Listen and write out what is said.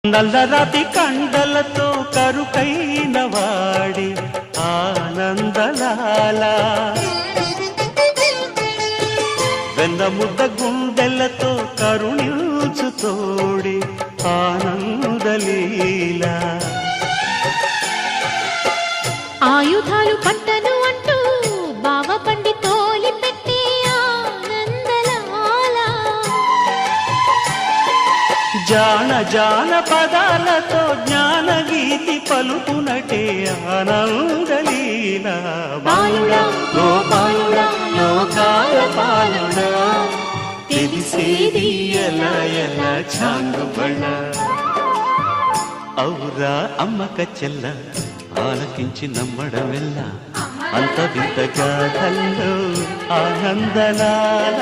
నల్లరాతి కండలతో కరుకైన వాడి ఆనందలాల వెన్నముద్ద గుండెలతో కరుణించు తోడి ఆనందలీల ఆయుధాలు పట్టను అంటూ బావ పండి తోలి పెట్టి ఆనందలాల జాన జాన పదాలతో జ్ఞానగీతి పలుకునటే ఆనందలీల బాలుడా గోపాలుడా లోకాల పాలుడా తెలిసేది ఎలా ఎలా చాంగుబళ్ళ ఔరా అమ్మక చెల్ల ఆలకించి నమ్మడమెల్ల అంత వింత గాథల్లో ఆనందలాల